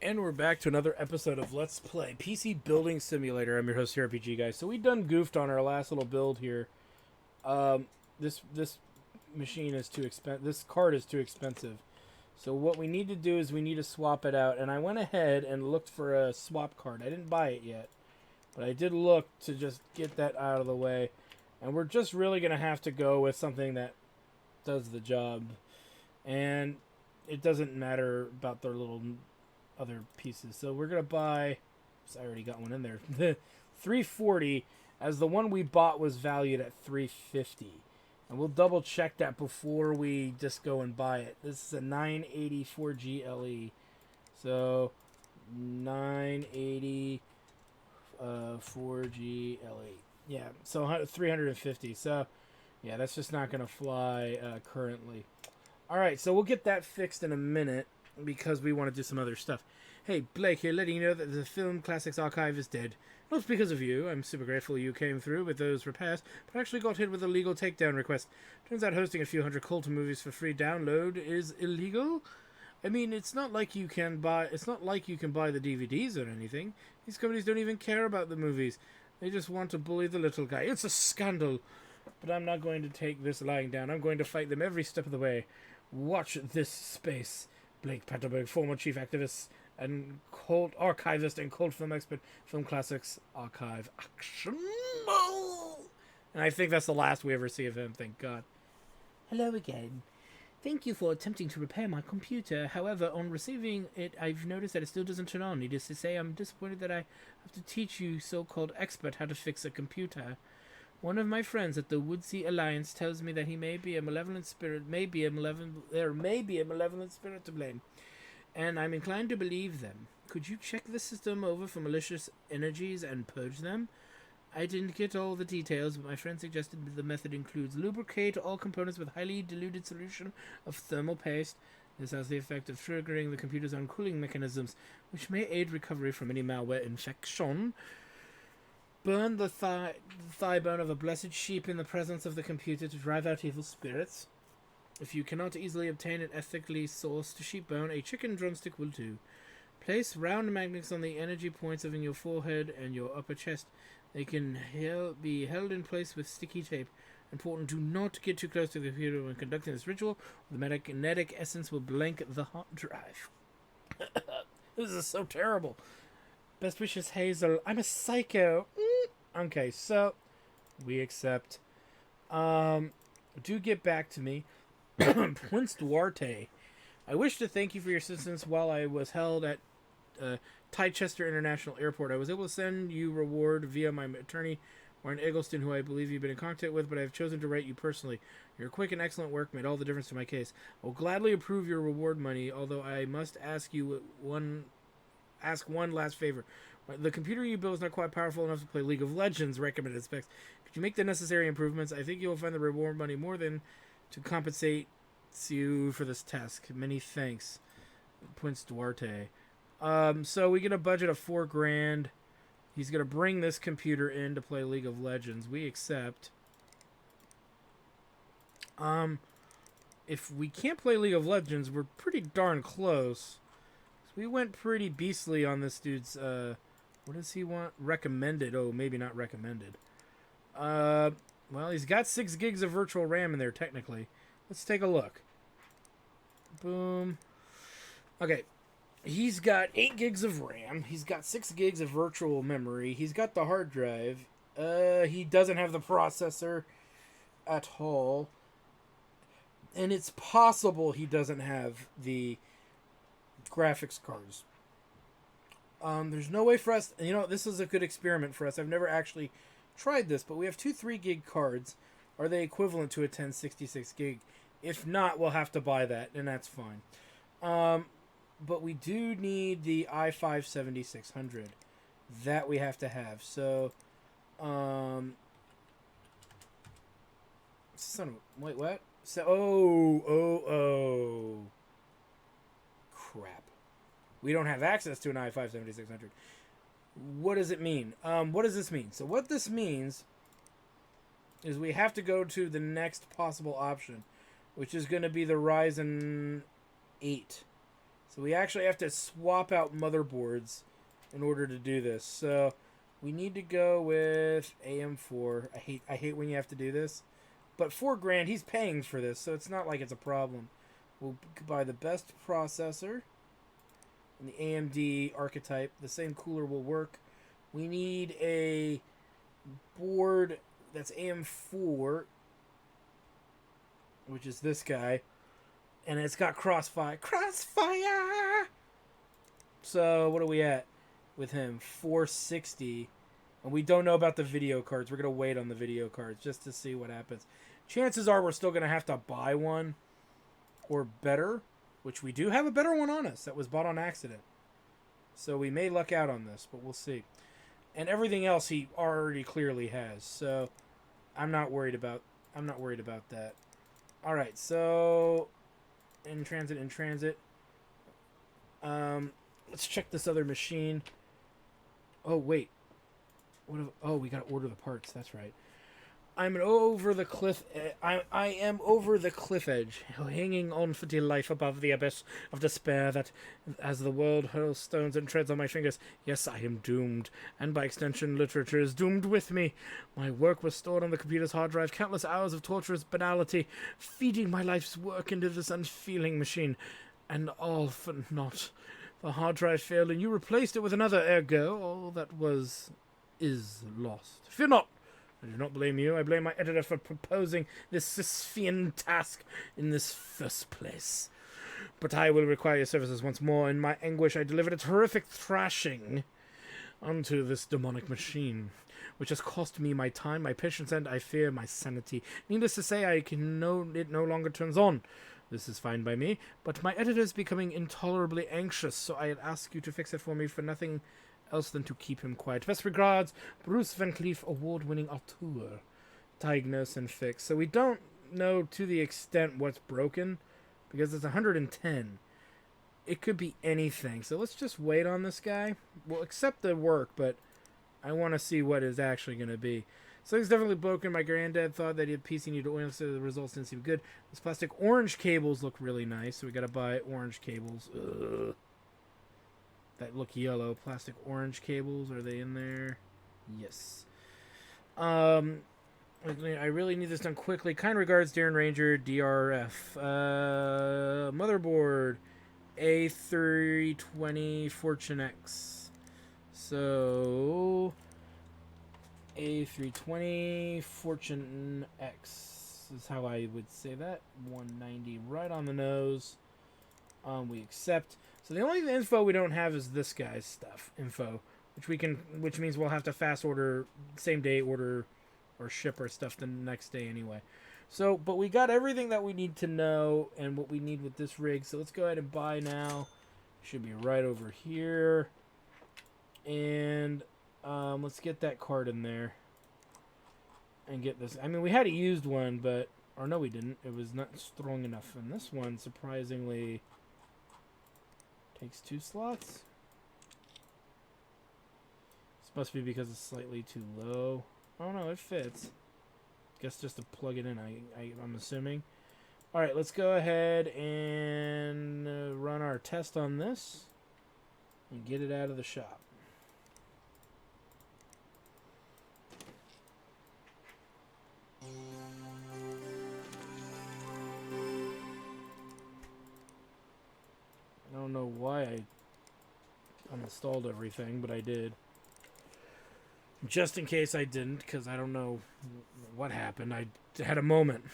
And we're back to another episode of Let's Play PC Building Simulator. I'm your host, RPG Guy. So we done goofed on our last little build here. This machine is too expensive. This card is too expensive. So what we need to do is we need to swap it out. And I went ahead and looked for a swap card. I didn't buy it yet, but I did look to just get that out of the way. And we're just really gonna have to go with something that does the job. And it doesn't matter about their little other pieces. So we're gonna buy. I already got one in there. The 340, as the one we bought was valued at 350, and we'll double check that before we just go and buy it. This is a 984 GLE, so 980 4GLE. Yeah, so 350. So yeah, that's just not gonna fly currently. All right, so we'll get that fixed in a minute, because we want to do some other stuff. Hey, Blake here, letting you know that the Film Classics Archive is dead. Not because of you. I'm super grateful you came through with those repairs, but I actually got hit with a legal takedown request. Turns out hosting a few hundred cult movies for free download is illegal. I mean, it's not like you can buy the DVDs or anything. These companies don't even care about the movies. They just want to bully the little guy. It's a scandal. But I'm not going to take this lying down. I'm going to fight them every step of the way. Watch this space. Blake Patterberg, former chief activist and cult archivist and cult film expert, Film Classics Archive Action. And I think that's the last we ever see of him, thank God. Hello again. Thank you for attempting to repair my computer. However, on receiving it, I've noticed that it still doesn't turn on. Needless to say, I'm disappointed that I have to teach you so-called expert how to fix a computer. One of my friends at the Woodsea Alliance tells me that he may be a malevolent spirit, there may be a malevolent spirit to blame, and I'm inclined to believe them. Could you check the system over for malicious energies and purge them? I didn't get all the details, but my friend suggested that the method includes lubricate all components with highly diluted solution of thermal paste. This has the effect of triggering the computer's own cooling mechanisms, which may aid recovery from any malware infection. Burn the thigh bone of a blessed sheep in the presence of the computer to drive out evil spirits. If you cannot easily obtain an ethically sourced sheep bone, a chicken drumstick will do. Place round magnets on the energy points of your forehead and your upper chest. They can be held in place with sticky tape. Important, do not get too close to the computer when conducting this ritual. The magnetic essence will blank the hard drive. This is so terrible. Best wishes, Hazel. I'm a psycho. Okay, so we accept. Do get back to me. Prince Duarte. I wish to thank you for your assistance while I was held at Chichester International Airport. I was able to send you reward via my attorney, Warren Eggleston, who I believe you've been in contact with, but I have chosen to write you personally. Your quick and excellent work made all the difference to my case. I will gladly approve your reward money, although I must ask one last favor. The computer you built is not quite powerful enough to play League of Legends recommended specs. Could you make the necessary improvements? I think you will find the reward money more than to compensate you for this task. Many thanks, Prince Duarte. So we get a budget of $4,000. He's gonna bring this computer in to play League of Legends. We accept. If we can't play League of Legends, we're pretty darn close. We went pretty beastly on this dude's, what does he want? Recommended. Oh, maybe not recommended. Well, he's got 6 gigs of virtual RAM in there, technically. Let's take a look. Boom. Okay. He's got 8 gigs of RAM. He's got 6 gigs of virtual memory. He's got the hard drive. He doesn't have the processor at all. And it's possible he doesn't have the graphics cards. There's no way for us, this is a good experiment for us. I've never actually tried this, but we have 2 3-gig cards. Are they equivalent to a 1066 gig? If not, we'll have to buy that, and that's fine. But we do need the i5 7600. That we have to have. So, wait, what? So, crap. We don't have access to an i5 7600. What does it mean? What does this mean? So what this means is we have to go to the next possible option, which is going to be the Ryzen 8 So we actually have to swap out motherboards in order to do this. So we need to go with AM4. I hate when you have to do this. But $4,000, he's paying for this, so it's not like it's a problem. We'll buy the best processor and the AMD archetype. The same cooler will work. We need a board that's AM4, which is this guy, and it's got crossfire. Crossfire! So what are we at with him? 460. And we don't know about the video cards. We're going to wait on the video cards just to see what happens. Chances are we're still going to have to buy one or better, which we do have a better one on us that was bought on accident. So we may luck out on this, but we'll see. And everything else he already clearly has. So I'm not worried about that. All right, so in transit. Let's check this other machine. Oh wait. We gotta order the parts. That's right. I'm over the cliff. I am over the cliff edge, hanging on for dear life above the abyss of despair that, as the world hurls stones and treads on my fingers, yes, I am doomed, and by extension, literature is doomed with me. My work was stored on the computer's hard drive, countless hours of torturous banality, feeding my life's work into this unfeeling machine, and all for naught. The hard drive failed, and you replaced it with another, ergo, all that is lost. Fear not! I do not blame you. I blame my editor for proposing this Sisyphean task in this first place. But I will require your services once more. In my anguish, I delivered a terrific thrashing onto this demonic machine, which has cost me my time, my patience, and, I fear, my sanity. Needless to say, it no longer turns on. This is fine by me, but my editor is becoming intolerably anxious, so I ask you to fix it for me for nothing else than to keep him quiet. Best regards, Bruce Van Cleef, award-winning auteur. Diagnose and fix. So we don't know to the extent what's broken, because it's 110. It could be anything. So let's just wait on this guy. We'll accept the work, but I want to see what it's actually going to be. Something's definitely broken. My granddad thought that he had PC needed oil, so the results didn't seem good. These plastic orange cables look really nice, so we got to buy orange cables. Ugh. That look yellow. Plastic orange cables, are they in there? Yes. I really need this done quickly. Kind regards, Darren Ranger, DRF. Motherboard, A320 Fortune X. So, A320 Fortune X is how I would say that. 190 right on the nose. We accept. So the only info we don't have is this guy's stuff info, which means we'll have to fast order, same day order, or ship our stuff the next day anyway. So, but we got everything that we need to know and what we need with this rig. So let's go ahead and buy now. Should be right over here, and let's get that card in there and get this. I mean, we had a used one, but or no, we didn't. It was not strong enough, and this one surprisingly takes 2 slots. This must be because it's slightly too low. Oh no, it fits. Guess just to plug it in, I'm assuming. Alright, let's go ahead and run our test on this and get it out of the shop. I don't know why I uninstalled everything, but I did. Just in case I didn't, because I don't know what happened. I had a moment.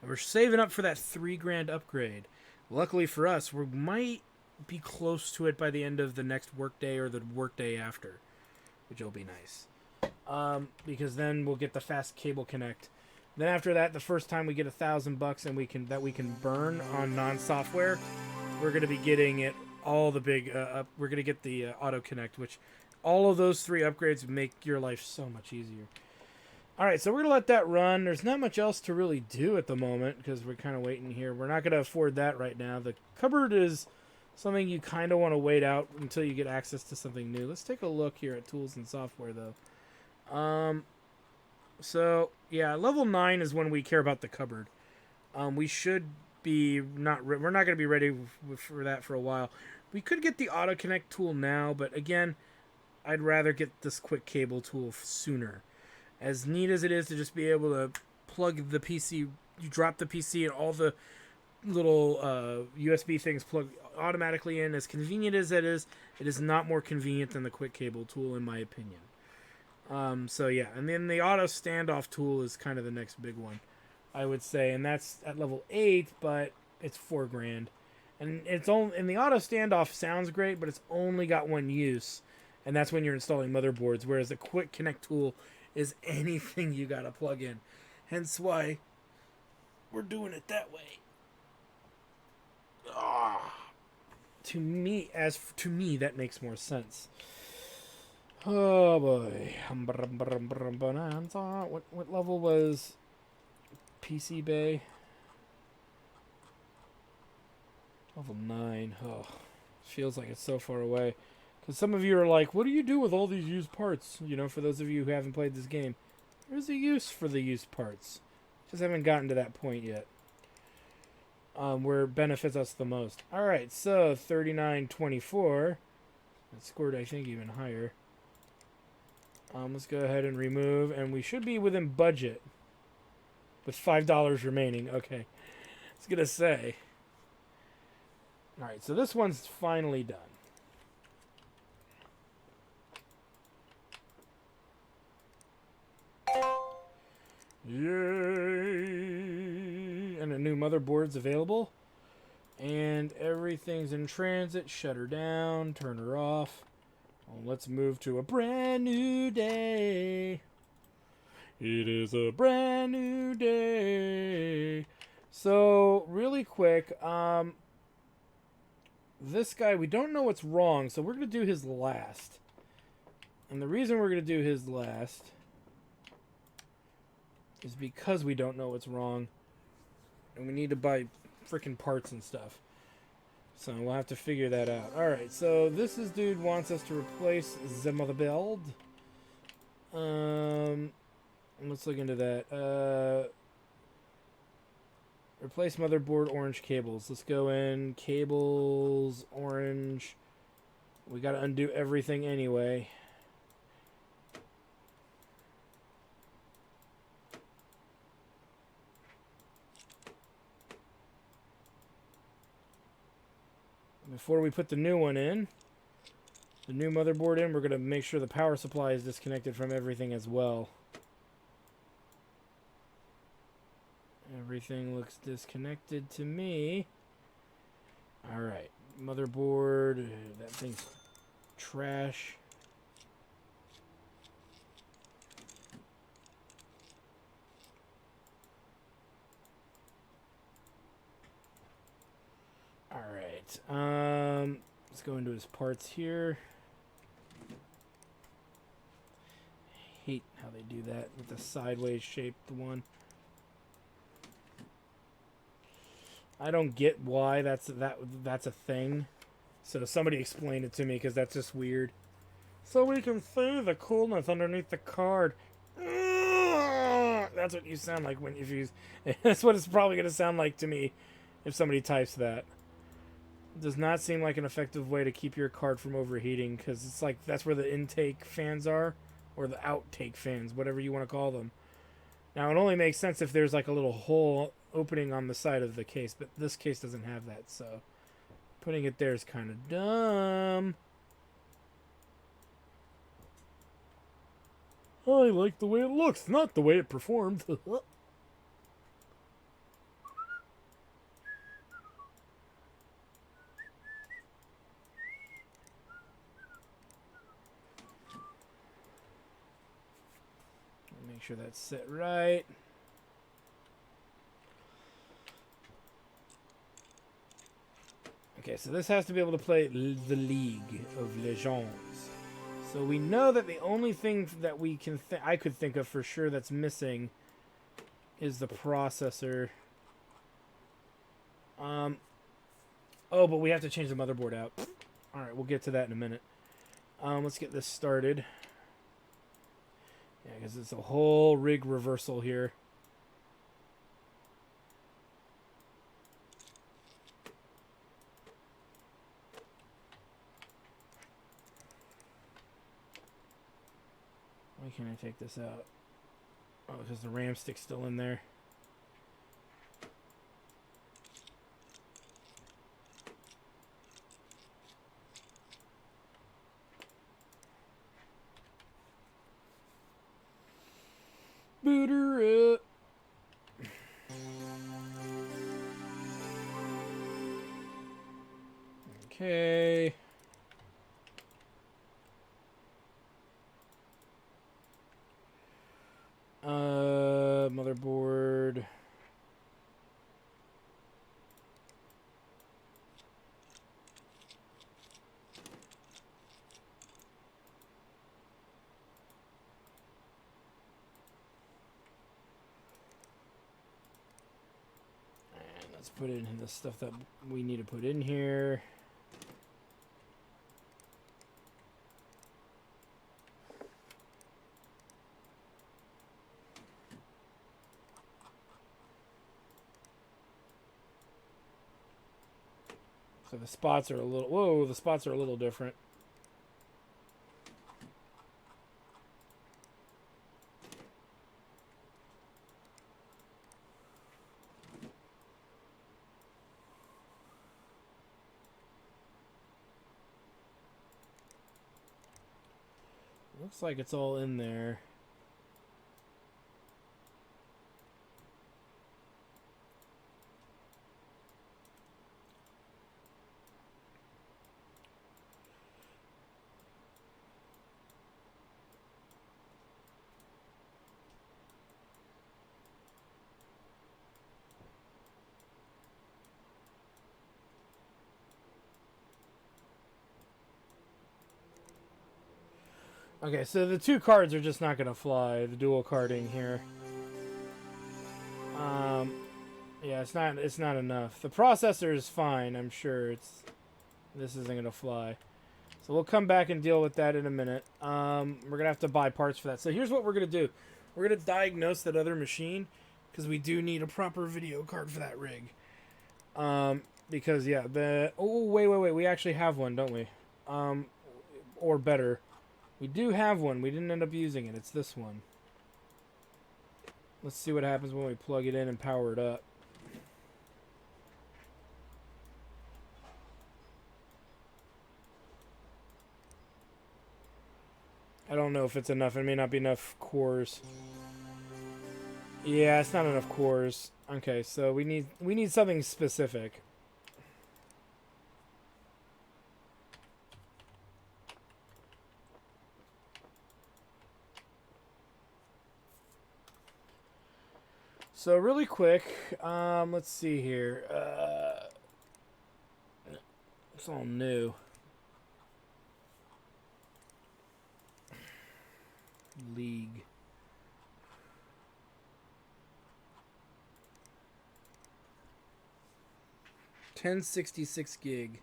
And we're saving up for that $3,000 upgrade. Luckily for us, we might be close to it by the end of the next workday or the workday after, which will be nice. Because then we'll get the fast cable connect. Then after that, the first time we get $1,000 and we can burn on non-software, we're gonna be getting it all the big. We're gonna get the auto connect, which all of those 3 upgrades make your life so much easier. All right, so we're gonna let that run. There's not much else to really do at the moment because we're kind of waiting here. We're not gonna afford that right now. The cupboard is something you kind of want to wait out until you get access to something new. Let's take a look here at tools and software though. So, yeah, level 9 is when we care about the cupboard. We should be we're not going to be ready for that for a while. We could get the auto connect tool now, but again, I'd rather get this quick cable tool sooner. As neat as it is to just be able to plug the PC, you drop the PC and all the little USB things plug automatically in, as convenient as it is not more convenient than the quick cable tool, in my opinion. So yeah, and then the auto standoff tool is kind of the next big one, I would say, and that's at level 8, but it's $4,000, and it's only, and the auto standoff sounds great, but it's only got one use, and that's when you're installing motherboards. Whereas the quick connect tool is anything you gotta plug in, hence why we're doing it that way. To me, that makes more sense. Oh boy. What level was PC Bay? Level 9. Oh, feels like it's so far away. Because some of you are like, what do you do with all these used parts? You know, for those of you who haven't played this game, there's a use for the used parts. Just haven't gotten to that point yet. Where it benefits us the most. Alright, so 39.24. That scored, I think, even higher. Let's go ahead and remove, and we should be within budget. With $5 remaining. Okay. I was gonna say. Alright, so this one's finally done. Yay! And a new motherboard's available. And everything's in transit. Shut her down. Turn her off. Well, let's move to a brand new day. It is a brand new day. So, really quick, this guy, we don't know what's wrong, so we're going to do his last. And the reason we're going to do his last is because we don't know what's wrong. And we need to buy freaking parts and stuff. So we'll have to figure that out. Alright, so this dude wants us to replace the motherboard. Let's look into that. Replace motherboard, orange cables. Let's go in. Cables, orange. We gotta undo everything anyway. Before we put the new one in, the new motherboard in, we're going to make sure the power supply is disconnected from everything as well. Everything looks disconnected to me. Alright, motherboard, that thing's trash. Alright, let's go into his parts here. I hate how they do that with the sideways shaped one. I don't get why that's a thing. So somebody explain it to me, because that's just weird. So we can see the coolness underneath the card. That's what you sound like when that's what it's probably going to sound like to me if somebody types that. Does not seem like an effective way to keep your card from overheating, because it's like that's where the intake fans are, or the outtake fans, whatever you want to call them. Now it only makes sense if there's like a little hole opening on the side of the case, but this case doesn't have that, so putting it there is kind of dumb. I like the way it looks, not the way it performed. Make sure that's set right. Okay, so this has to be able to play the League of Legends. So we know that the only thing that we can I could think of for sure that's missing is the processor. Oh, but we have to change the motherboard out. Alright, we'll get to that in a minute. Let's get this started. Yeah, because it's a whole rig reversal here. Why can't I take this out? Oh, because the RAM stick's still in there. Booter up. Okay. Motherboard. And let's put in the stuff that we need to put in here. So the spots are a little, whoa, the spots are a little different. Looks like it's all in there. Okay, so the two cards are just not going to fly, the dual carding here. Yeah, it's not enough. The processor is fine, I'm sure. This isn't going to fly. So we'll come back and deal with that in a minute. We're going to have to buy parts for that. So here's what we're going to do. We're going to diagnose that other machine because we do need a proper video card for that rig. Because, yeah, oh, wait. We actually have one, don't we? Or better. We do have one. We didn't end up using it. It's this one. Let's see what happens when we plug it in and power it up. I don't know if it's enough. It may not be enough cores. Yeah, it's not enough cores. Okay, so we need something specific. So really quick, let's see here. It's all new. League. $1066 gig.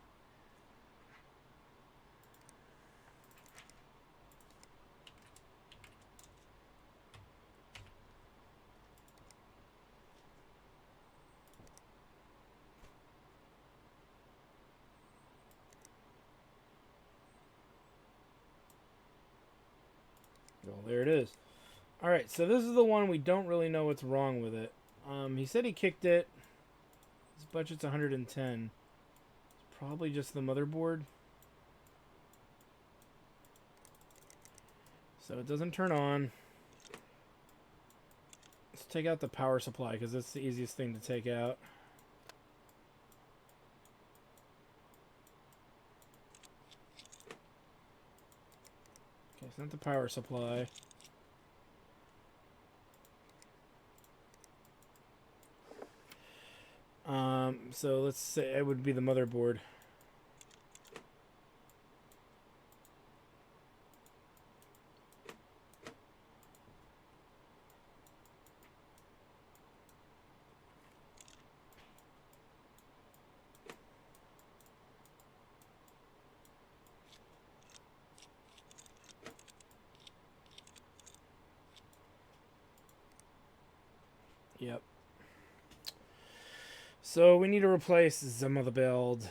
Well, there it is. Alright, so this is the one we don't really know what's wrong with it. He said he kicked it. His budget's 110. It's probably just the motherboard. So it doesn't turn on. Let's take out the power supply because that's the easiest thing to take out. Okay, it's not the power supply. So let's say it would be the motherboard. Yep. So we need to replace some of the build.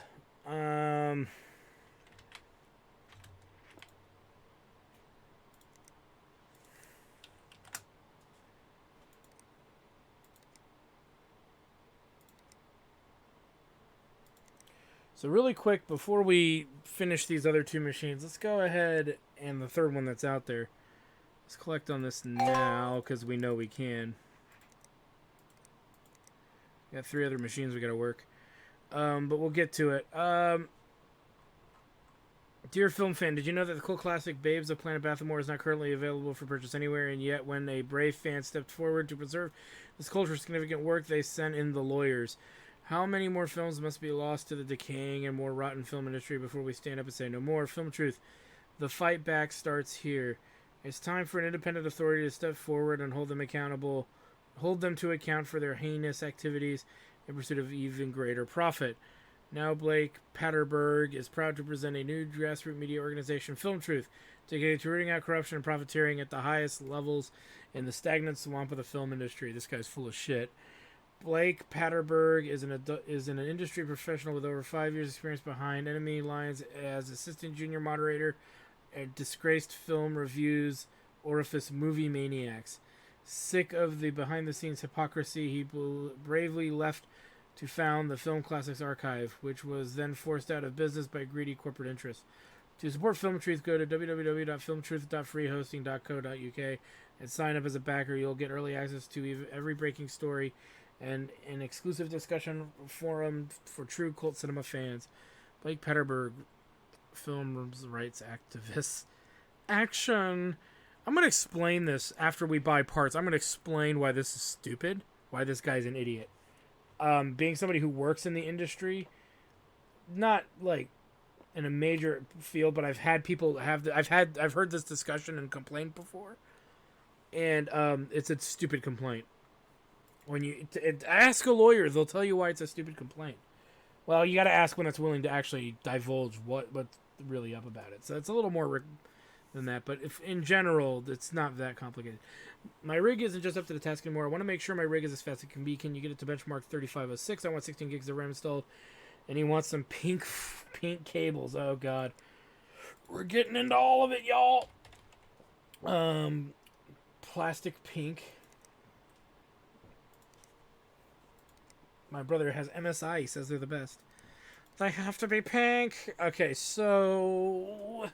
So really quick, before we finish these other two machines, let's go ahead and the third one that's out there. Let's collect on this now, because we know we can. Got 3 other machines we gotta work. But we'll get to it. Dear film fan, did you know that the cult classic Babes of Planet Bathmore is not currently available for purchase anywhere, and yet when a brave fan stepped forward to preserve this cultural significant work, they sent in the lawyers? How many more films must be lost to the decaying and more rotten film industry before we stand up and say no more? Film Truth, the fight back starts here. It's time for an independent authority to step forward and hold them accountable, hold them to account for their heinous activities in pursuit of even greater profit. Now Blake Patterberg is proud to present a new grassroots media organization, Film Truth, dedicated to rooting out corruption and profiteering at the highest levels in the stagnant swamp of the film industry. This guy's full of shit. Blake Patterberg is an industry professional with over 5 years' experience behind enemy lines as assistant junior moderator at disgraced film reviews orifice Movie Maniacs. Sick of the behind-the-scenes hypocrisy, he bravely left to found the Film Classics Archive, which was then forced out of business by greedy corporate interests. To support Film Truth, go to www.filmtruth.freehosting.co.uk and sign up as a backer. You'll get early access to every breaking story and an exclusive discussion forum for true cult cinema fans. Blake Petterberg, film rights activist. Action! I'm going to explain this after we buy parts. I'm going to explain why this is stupid, why this guy's an idiot. Being somebody who works in the industry, not like in a major field, but I've had people I've heard this discussion and complaint before, and it's a stupid complaint. When you ask a lawyer, they'll tell you why it's a stupid complaint. Well, you got to ask when it's willing to actually divulge what's really up about it. So it's a little more than that, but if in general, it's not that complicated. My rig isn't just up to the task anymore. I want to make sure my rig is as fast as it can be. Can you get it to benchmark 3506? I want 16 gigs of RAM installed, and he wants some pink cables. Oh god, we're getting into all of it, y'all. Plastic pink. My brother has MSI. He says they're the best. They have to be pink. Okay, so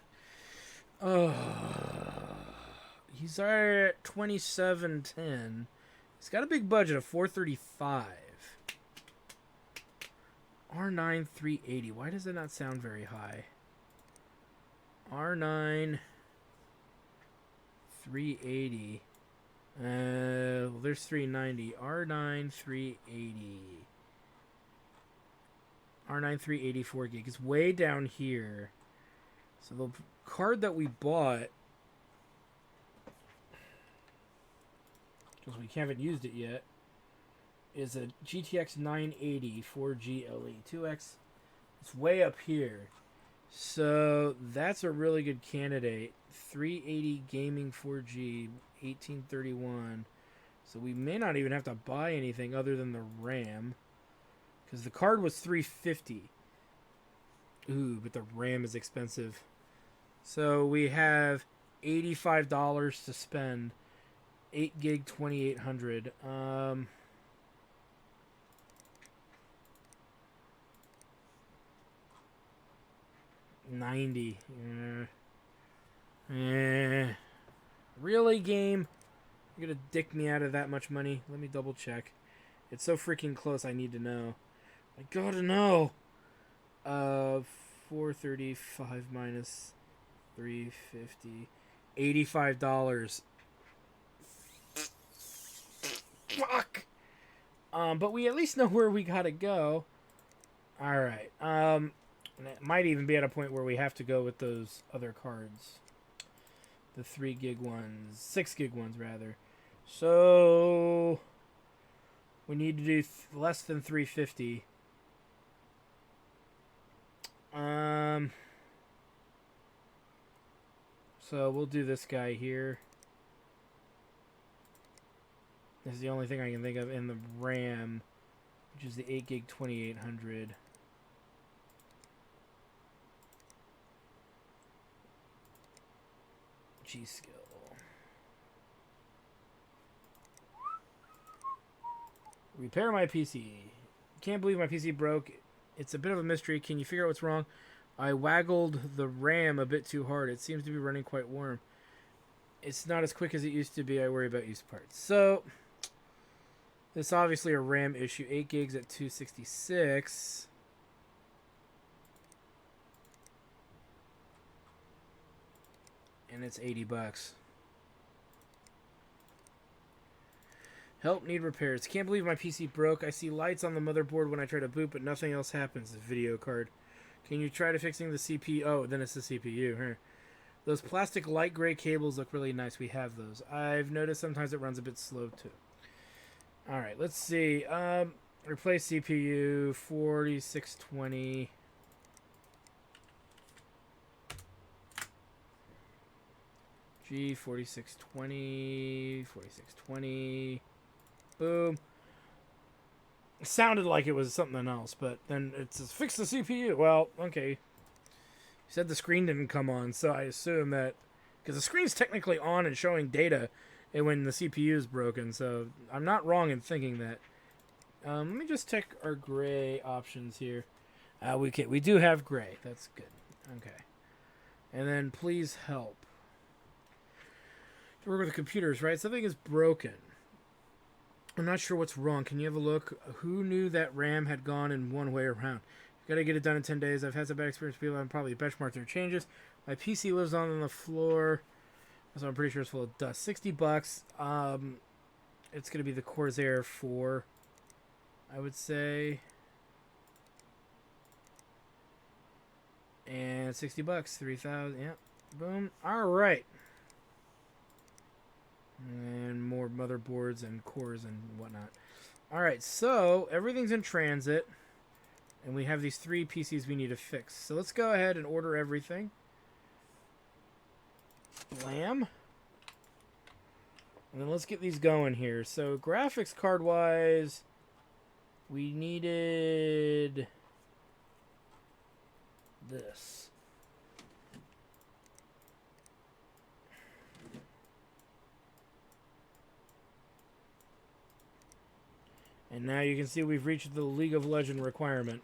he's at 2710. He's got a big budget of 435. R9 380. Why does it not sound very high? R9 380. Well, there's 390. R9 380. R9 380 4 gig. It's way down here. So the card that we bought, because we haven't used it yet, is a GTX 980 4G LE 2X. It's way up here. So that's a really good candidate. 380 gaming 4G 1831. So we may not even have to buy anything other than the RAM, because the card was 350. Ooh, but the RAM is expensive. So we have $85 to spend. 8 gig 2800. 90. Really, game? You're gonna dick me out of that much money? Let me double check. It's so freaking close, I need to know. I gotta know. 435 minus 350. $85. Fuck! But we at least know where we gotta go. Alright. It might even be at a point where we have to go with those other cards. The 3 gig ones. 6 gig ones, rather. So we need to do less than 350. So we'll do this guy here. This is the only thing I can think of in the RAM, which is the 8 gig 2800. G-Skill. Repair my PC. Can't believe my PC broke It's a bit of a mystery. Can you figure out what's wrong? I waggled the RAM a bit too hard. It seems to be running quite warm. It's not as quick as it used to be. I worry about used parts. So, this is obviously a RAM issue. 8 gigs at 266. And it's $80. Help, need repairs. Can't believe my PC broke. I see lights on the motherboard when I try to boot, but nothing else happens. The video card. Can you try to fixing the CPU? Oh, then it's the CPU. Huh. Those plastic light gray cables look really nice. We have those. I've noticed sometimes it runs a bit slow too. All right, let's see. Replace CPU 4620. G 4620, 4620. Boom. It sounded like it was something else, but then it says fix the CPU. Well, okay. You said the screen didn't come on, so I assume that because the screen's technically on and showing data when the CPU is broken, so I'm not wrong in thinking that. Let me just check our gray options here. We do have gray. That's good. Okay. And then please help. To work with the computers, right? Something is broken. I'm not sure what's wrong. Can you have a look? Who knew that RAM had gone in one way around? Got to get it done in 10 days. I've had some bad experience with people. I'm probably benchmarked their changes. My PC lives on the floor, so I'm pretty sure it's full of dust. $60. It's going to be the Corsair 4, I would say. And $60. 3,000. Yep. Boom. All right. And more motherboards and cores and whatnot. Alright, so everything's in transit. And we have these 3 PCs we need to fix. So let's go ahead and order everything. Blam. And then let's get these going here. So graphics card wise, we needed this. And now you can see we've reached the League of Legends requirement.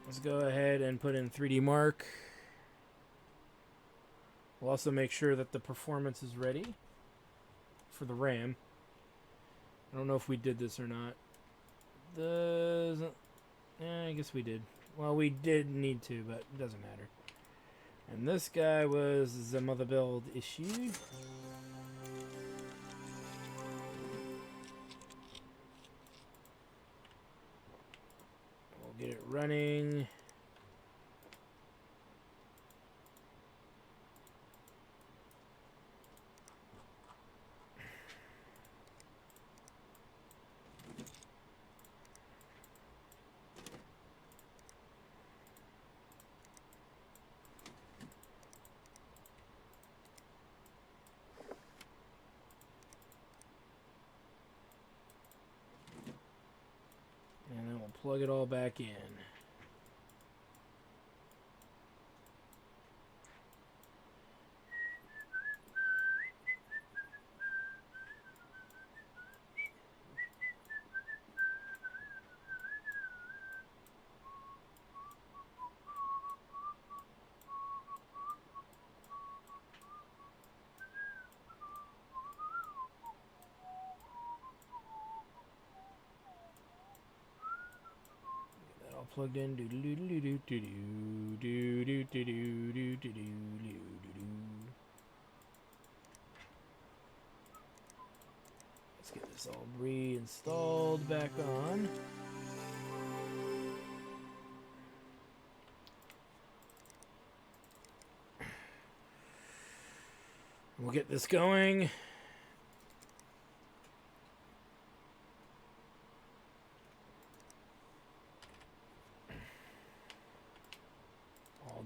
Let's go ahead and put in 3D Mark. We'll also make sure that the performance is ready for the RAM. I don't know if we did this or not. I guess we did. Well, we did need to, but it doesn't matter. And this guy was the mother build issue. Get it running. And then we'll plug it all back in. Plugged in. Let's get this all reinstalled back on. We'll get this going.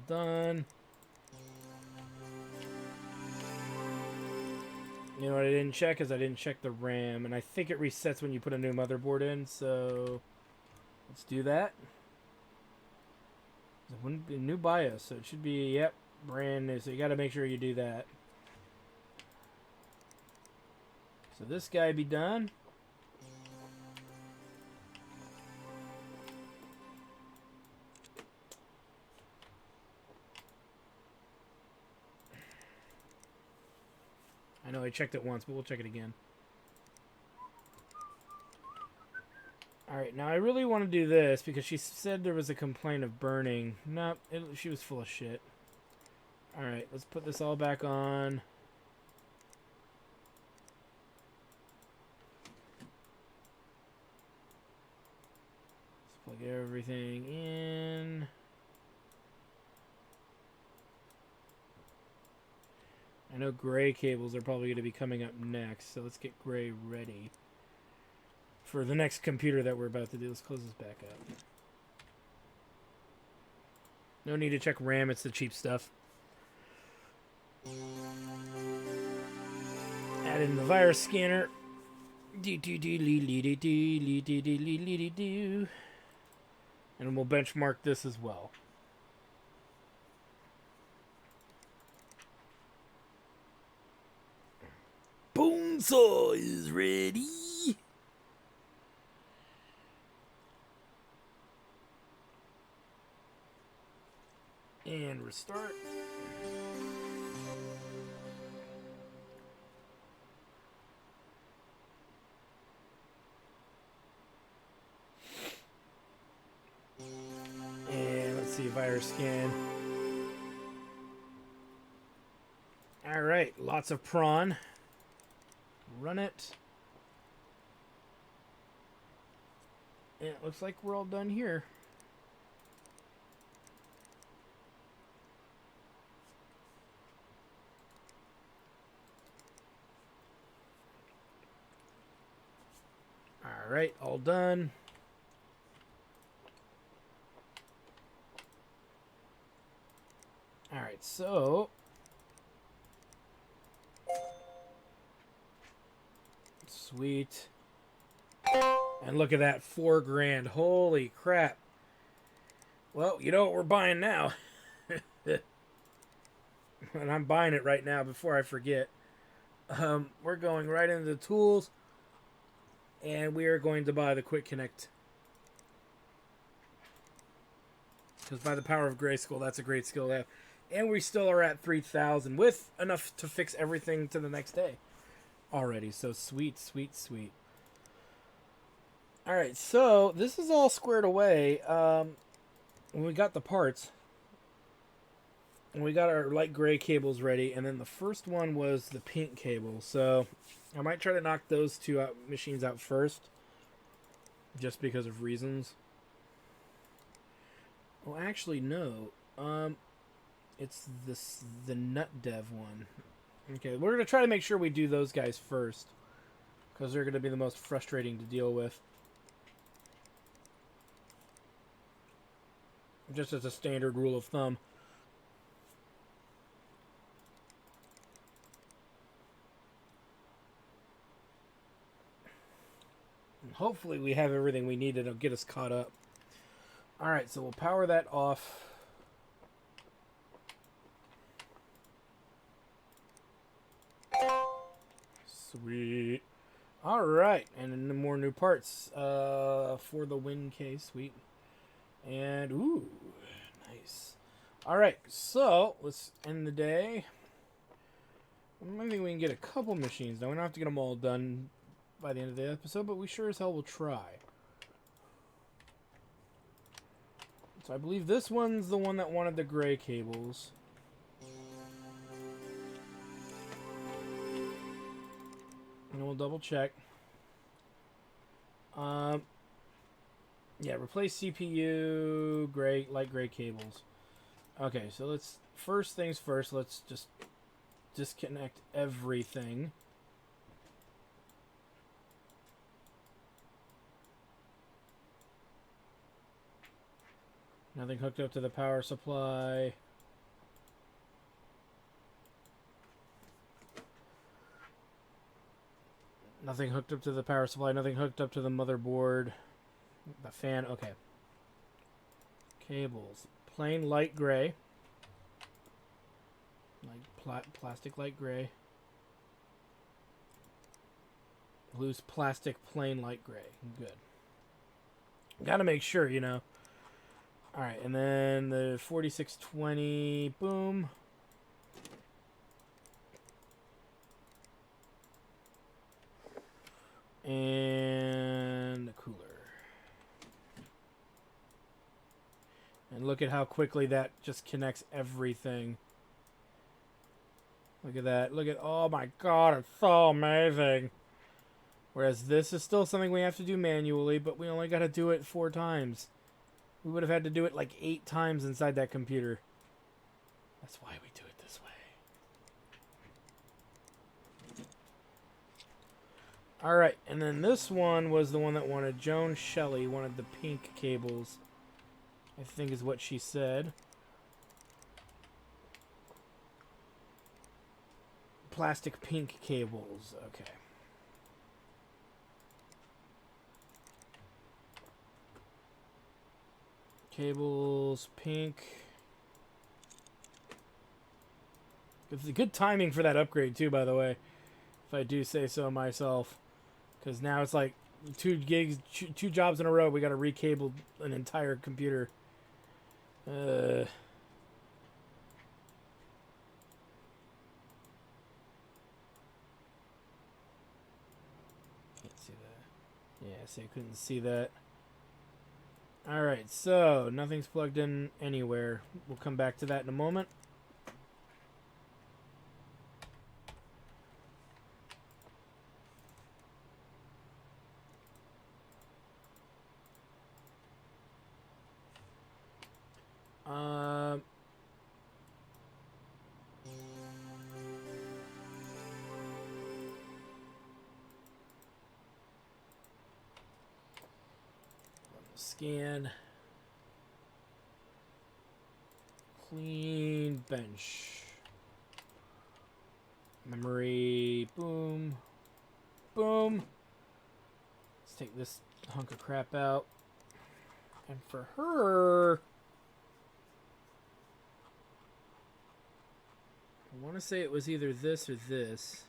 Done. You know what I didn't check is I didn't check the RAM, and I think it resets when you put a new motherboard in, so let's do that. It wouldn't be a new BIOS, so it should be, yep, brand new, so you got to make sure you do that. So this guy be done. I know I checked it once, but we'll check it again. Alright, now I really want to do this because she said there was a complaint of burning. Nope, she was full of shit. Alright, let's put this all back on. Let's plug everything in. I know gray cables are probably going to be coming up next, so let's get gray ready for the next computer that we're about to do. Let's close this back up. No need to check RAM, it's the cheap stuff. Add in the virus scanner. And we'll benchmark this as well. Bonesaw is ready. And restart. And let's see, virus scan. All right, lots of Pr0n. Run it. And it looks like we're all done here. All right, all done. All right, so sweet. And look at that, $4,000. Holy crap. Well, you know what we're buying now. And I'm buying it right now before I forget. We're going right into the tools. And we are going to buy the Quick Connect. Because by the power of Grayskull, that's a great skill to have. And we still are at 3,000 with enough to fix everything to the next day already. So sweet, sweet, sweet. Alright, so this is all squared away. We got the parts. And we got our light gray cables ready. And then the first one was the pink cable. So I might try to knock those two machines out first. Just because of reasons. Well, actually, no. It's the nut dev one. Okay, we're going to try to make sure we do those guys first. Because they're going to be the most frustrating to deal with. Just as a standard rule of thumb. And hopefully we have everything we need that'll get us caught up. Alright, so we'll power that off. Sweet. Alright, and then more new parts for the Win case. Sweet. And, ooh, nice. Alright, so let's end the day. I think we can get a couple machines. Now, we don't have to get them all done by the end of the episode, but we sure as hell will try. So I believe this one's the one that wanted the gray cables. And we'll double check. Yeah, replace CPU, light gray cables. Okay, so let's, first things first, let's just disconnect everything. Nothing hooked up to the power supply. Nothing hooked up to the power supply. Nothing hooked up to the motherboard. The fan. Okay. Cables. Plain light gray. Like plastic light gray. Loose plastic plain light gray. Good. Gotta make sure, you know. Alright, and then the 4620. Boom. And the cooler. And look at how quickly that just connects everything. Look at that. Look at, oh my god, it's so amazing. Whereas this is still something we have to do manually, but we only got to do it 4 times. We would have had to do it like 8 times inside that computer. That's why we do it this way. Alright, and then this one was the one that wanted, Joan Shelley wanted the pink cables. I think is what she said. Plastic pink cables. Okay. Cables, pink. It's good timing for that upgrade too, by the way. If I do say so myself. Because now it's like 2 gigs, 2 jobs in a row. We got to recable an entire computer. Can't see that. Yeah, see, I couldn't see that. Alright, so nothing's plugged in anywhere. We'll come back to that in a moment. Scan. Clean bench. Memory. Boom. Boom. Let's take this hunk of crap out. And for her, I want to say it was either this or this.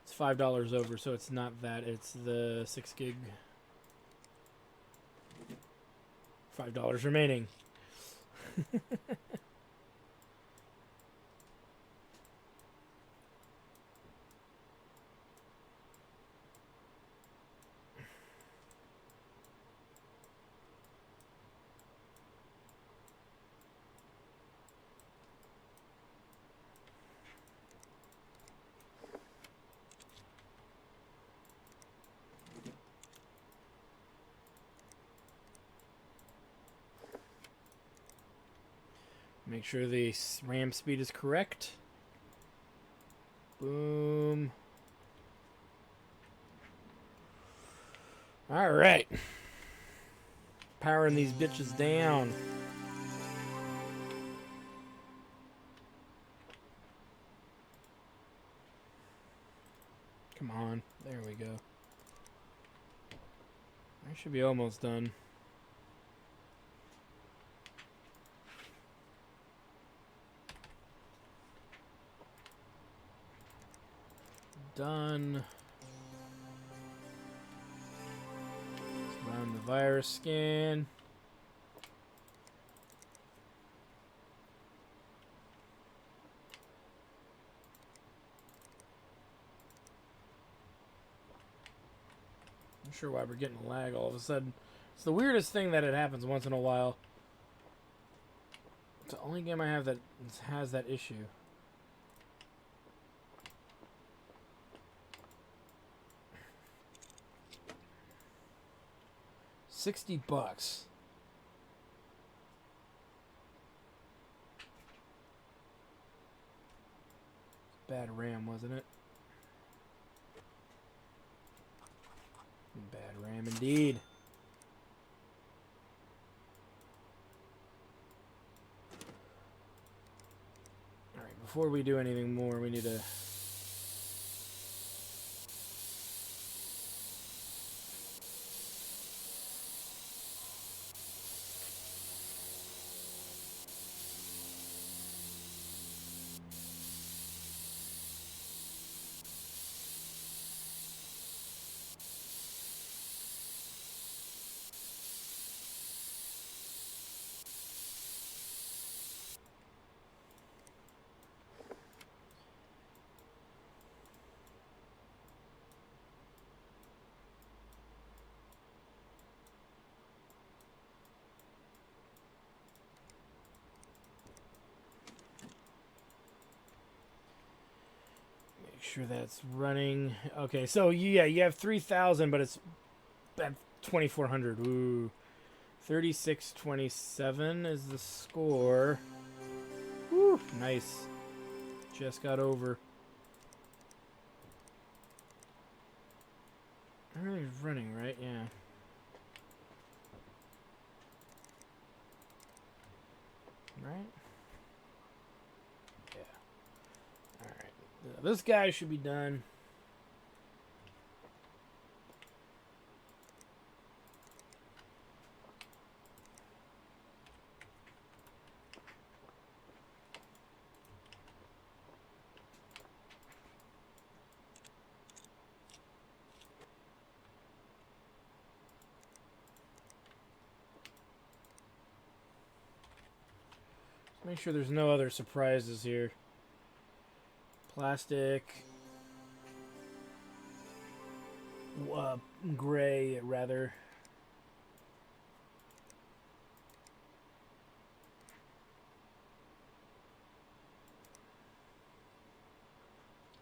It's $5 over, so it's not that. It's the 6 gig. $5 remaining. Make sure the RAM speed is correct. Boom. All right. Powering these bitches down. Come on. There we go. I should be almost done. Done. Let's run the virus scan. I'm not sure why we're getting a lag all of a sudden. It's the weirdest thing that it happens once in a while. It's the only game I have that has that issue. $60. Bad RAM, wasn't it? Bad RAM indeed. Alright, before we do anything more, we need to... sure that's running. Okay, so yeah, you have 3,000, but it's at 2,400. Ooh. 3627 is the score. Woo, nice. Just got over. Everything's running, right? Yeah. Right? Yeah. Alright. This guy should be done. Make sure there's no other surprises here. Plastic. Gray, rather.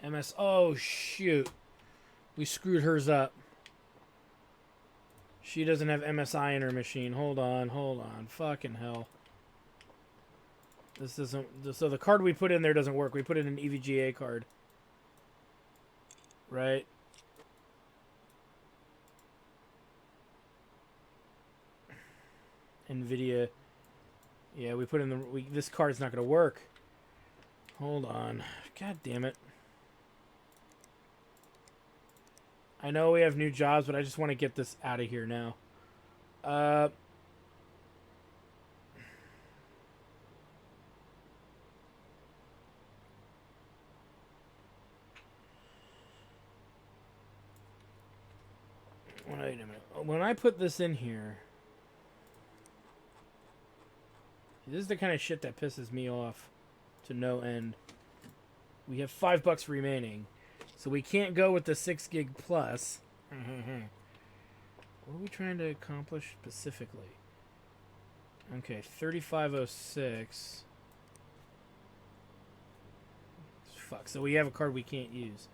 MS. Oh, shoot. We screwed hers up. She doesn't have MSI in her machine. Hold on, hold on. Fucking hell. This doesn't... So the card we put in there doesn't work. We put in an EVGA card. Right? NVIDIA. Yeah, we put in the... this card's not going to work. Hold on. God damn it. I know we have new jobs, but I just want to get this out of here now. Wait a minute. When I put this in here... This is the kind of shit that pisses me off to no end. We have $5 remaining. So we can't go with the 6 gig plus. What are we trying to accomplish specifically? Okay, 3506. Fuck, so we have a card we can't use.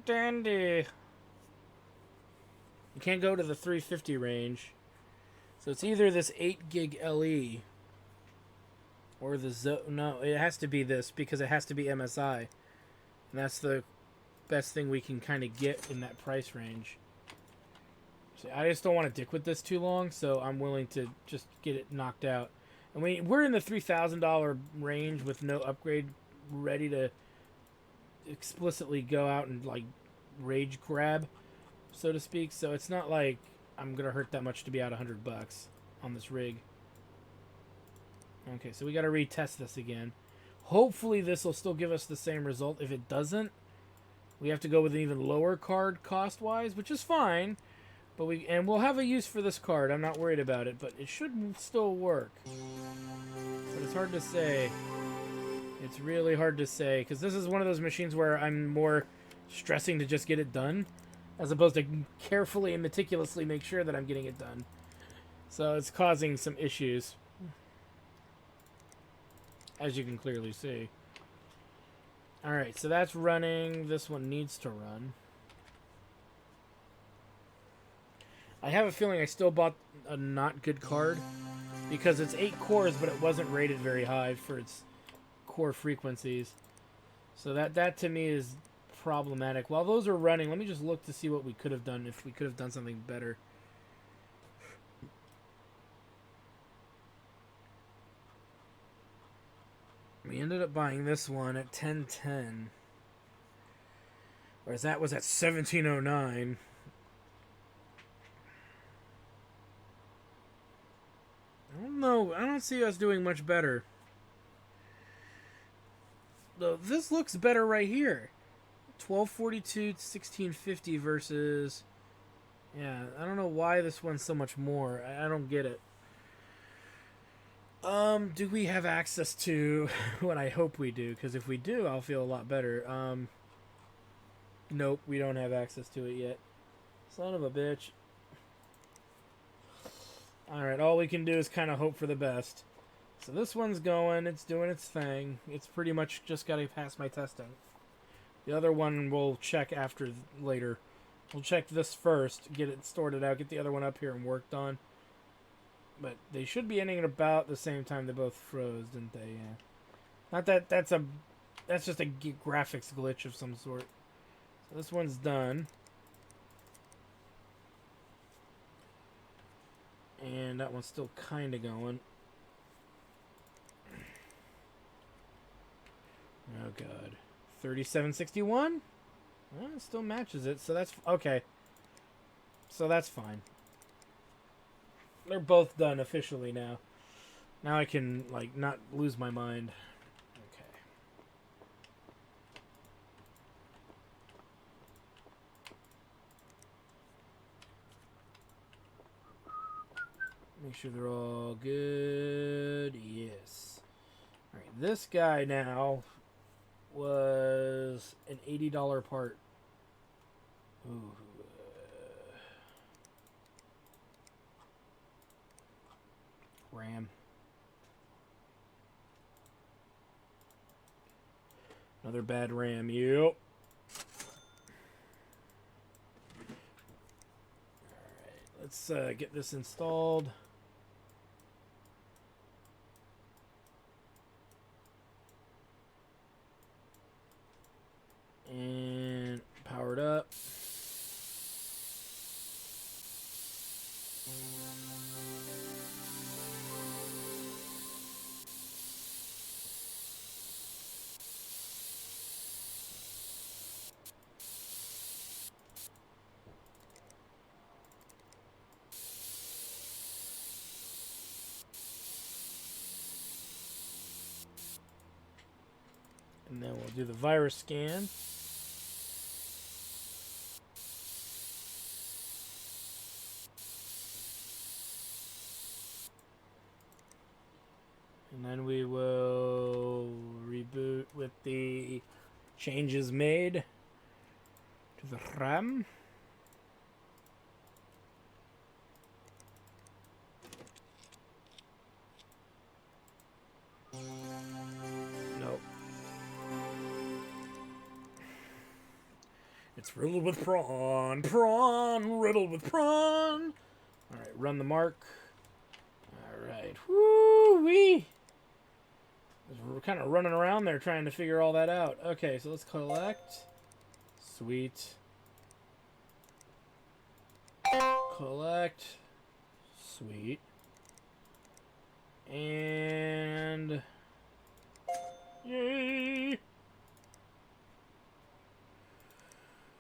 Dandy. You can't go to the 350 range. So it's either this 8 gig LE or the no, it has to be this because it has to be MSI. And that's the best thing we can kind of get in that price range. So I just don't want to dick with this too long, so I'm willing to just get it knocked out. And we're in the $3,000 range with no upgrade, ready to explicitly go out and like rage grab, so to speak. So it's not like I'm gonna hurt that much to be out $100 on this rig. Okay, so we got to retest this again. Hopefully this will still give us the same result. If it doesn't, we have to go with an even lower card cost-wise, which is fine. But we'll have a use for this card. I'm not worried about it, but it should still work. But it's hard to say. It's really hard to say, because this is one of those machines where I'm more stressing to just get it done, as opposed to carefully and meticulously make sure that I'm getting it done. So it's causing some issues, as you can clearly see. Alright, so that's running. This one needs to run. I have a feeling I still bought a not good card, because it's 8 cores, but it wasn't rated very high for its core frequencies. So that to me is problematic. While those are running, let me just look to see what we could have done, if we could have done something better. We ended up buying this one at 1010. Whereas that was at 1709. I don't know. I don't see us doing much better. Though this looks better right here. 1242 to 1650 versus... Yeah, I don't know why this one's so much more. I don't get it. Do we have access to what I hope we do? Because if we do, I'll feel a lot better. Nope, we don't have access to it yet. Son of a bitch. Alright, all we can do is kind of hope for the best. So this one's going, it's doing its thing. It's pretty much just got to pass my testing. The other one we'll check after later. We'll check this first, get it sorted out, get the other one up here and worked on. But they should be ending at about the same time. They both froze, didn't they? Yeah. Not that that's just a graphics glitch of some sort. So this one's done. And that one's still kind of going. Oh god. 3761? Well, it still matches it, so that's okay. So that's fine. They're both done officially now. Now I can, like, not lose my mind. Okay. Make sure they're all good. Yes. Alright, this guy now was an $80 part. Ooh. RAM. Another bad RAM. Yep. Alright, let's get this installed. And powered up. And then we'll do the virus scan. And then we will reboot with the changes made to the RAM. Nope. It's riddled with prawn. Prawn, riddled with prawn. Alright, run the mark. Alright. Woo-wee. We're kind of running around there trying to figure all that out. Okay, so let's collect. Sweet. Collect. Sweet. And... yay!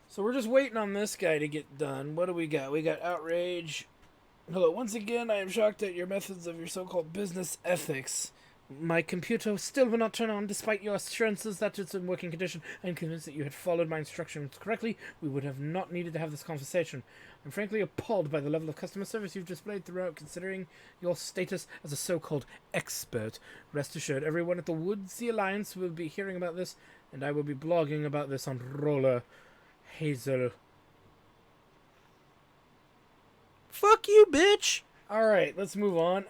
So we're just waiting on this guy to get done. What do we got? We got outrage. Hello, once again, I am shocked at your methods of your so-called business ethics. My computer still will not turn on despite your assurances that it's in working condition. I am convinced that you had followed my instructions correctly. We would have not needed to have this conversation. I'm frankly appalled by the level of customer service you've displayed throughout, considering your status as a so-called expert. Rest assured, everyone at the Woodsy Alliance will be hearing about this, and I will be blogging about this on Roller Hazel. Fuck you, bitch! Alright, let's move on.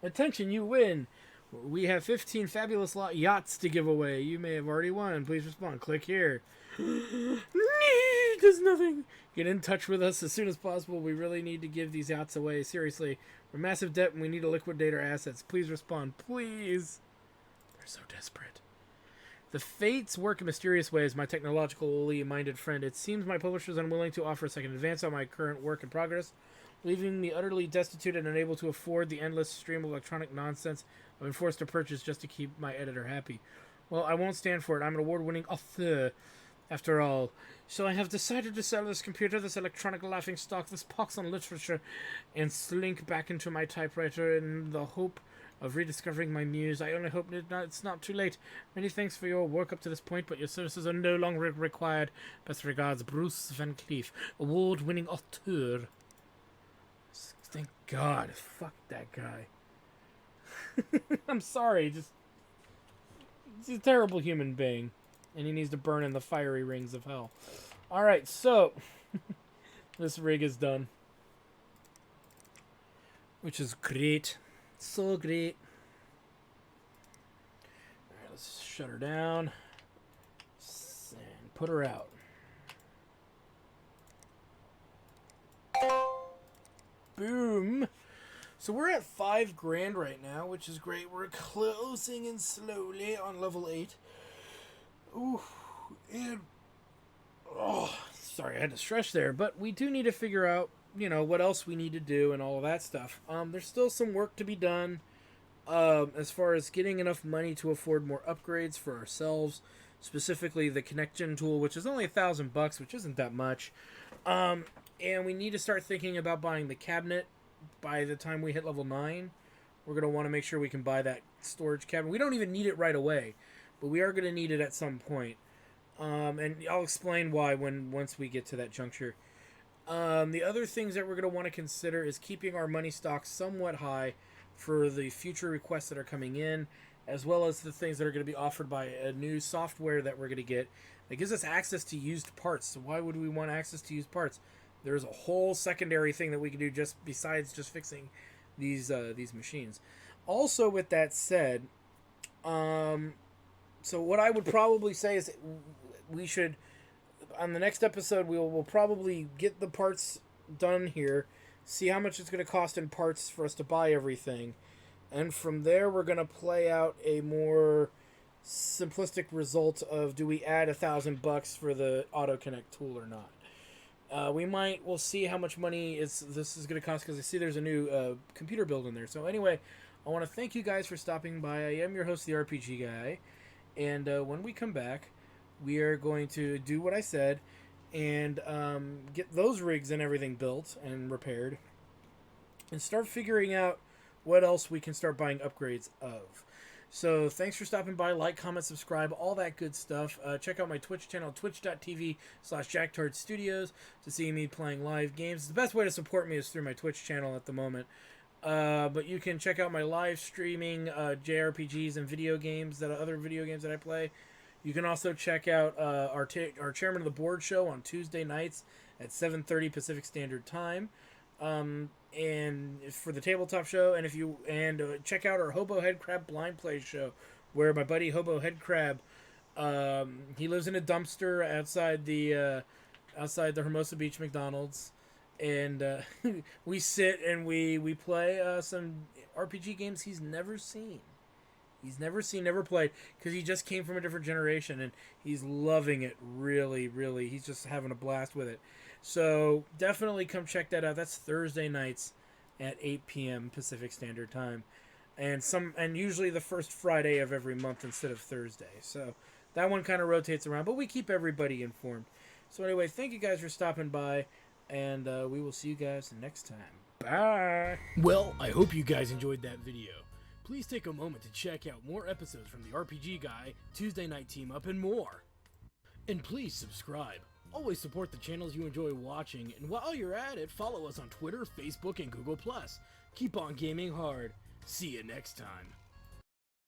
Attention, you win. We have 15 fabulous yachts to give away. You may have already won. Please respond. Click here. Does nothing. Get in touch with us as soon as possible. We really need to give these yachts away. Seriously. We're massive debt and we need to liquidate our assets. Please respond. Please. They're so desperate. The fates work in mysterious ways, my technologically minded friend. It seems my publisher is unwilling to offer a second advance on my current work in progress, leaving me utterly destitute and unable to afford the endless stream of electronic nonsense I've been forced to purchase just to keep my editor happy. Well, I won't stand for it. I'm an award-winning author, after all. So I have decided to sell this computer, this electronic laughingstock, this pox on literature, and slink back into my typewriter in the hope of rediscovering my muse. I only hope it's not too late. Many thanks for your work up to this point, but your services are no longer required. Best regards, Bruce Van Cleef, award-winning author. Thank God. Fuck that guy. I'm sorry. He's a terrible human being. And he needs to burn in the fiery rings of hell. Alright, so. This rig is done. Which is great. So great. Alright, let's shut her down. put her out. Boom. So we're at 5 grand right now, which is great. We're closing in slowly on level 8. Ooh, and sorry, I had to stretch there, but we do need to figure out, you know, what else we need to do and all of that stuff. There's still some work to be done, as far as getting enough money to afford more upgrades for ourselves, specifically the connection tool, which is only $1,000, which isn't that much. And we need to start thinking about buying the cabinet by the time we hit level 9. We're going to want to make sure we can buy that storage cabinet. We don't even need it right away, but we are going to need it at some point. And I'll explain why once we get to that juncture. The other things that we're going to want to consider is keeping our money stock somewhat high for the future requests that are coming in, as well as the things that are going to be offered by a new software that we're going to get that gives us access to used parts. So why would we want access to used parts? There's a whole secondary thing that we can do just besides just fixing these machines. Also, with that said, so what I would probably say is we should, on the next episode, we'll probably get the parts done here, see how much it's going to cost in parts for us to buy everything, and from there we're going to play out a more simplistic result of, do we add $1,000 for the auto connect tool or not? We'll see how much money this is going to cost, because I see there's a new computer build in there. So anyway, I want to thank you guys for stopping by. I am your host, the RPG Guy, and when we come back, we are going to do what I said and get those rigs and everything built and repaired, and start figuring out what else we can start buying upgrades of. So thanks for stopping by. Like, comment, subscribe, all that good stuff. Check out my Twitch channel, twitch.tv/JackTardStudios, to see me playing live games. The best way to support me is through my Twitch channel at the moment. But you can check out my live streaming JRPGs and video games, other video games that I play. You can also check out our Chairman of the Board show on Tuesday nights at 7:30 Pacific Standard Time. And for the tabletop show, and check out our Hobo Head Crab Blind Play show, where my buddy Hobo Head Crab, he lives in a dumpster outside the Hermosa Beach McDonald's, and we sit and we play some RPG games he's never seen. Never played, because he just came from a different generation, and he's loving it. Really, really, he's just having a blast with it. So definitely come check that out. That's Thursday nights at 8 p.m. Pacific Standard Time, and usually the first Friday of every month instead of Thursday. So that one kind of rotates around, but we keep everybody informed. So anyway, thank you guys for stopping by, and we will see you guys next time. Bye. Well, I hope you guys enjoyed that video. Please take a moment to check out more episodes from the RPG Guy, Tuesday Night Team Up, and more. And please subscribe. Always support the channels you enjoy watching, and while you're at it, follow us on Twitter, Facebook, and Google+. Keep on gaming hard. See you next time.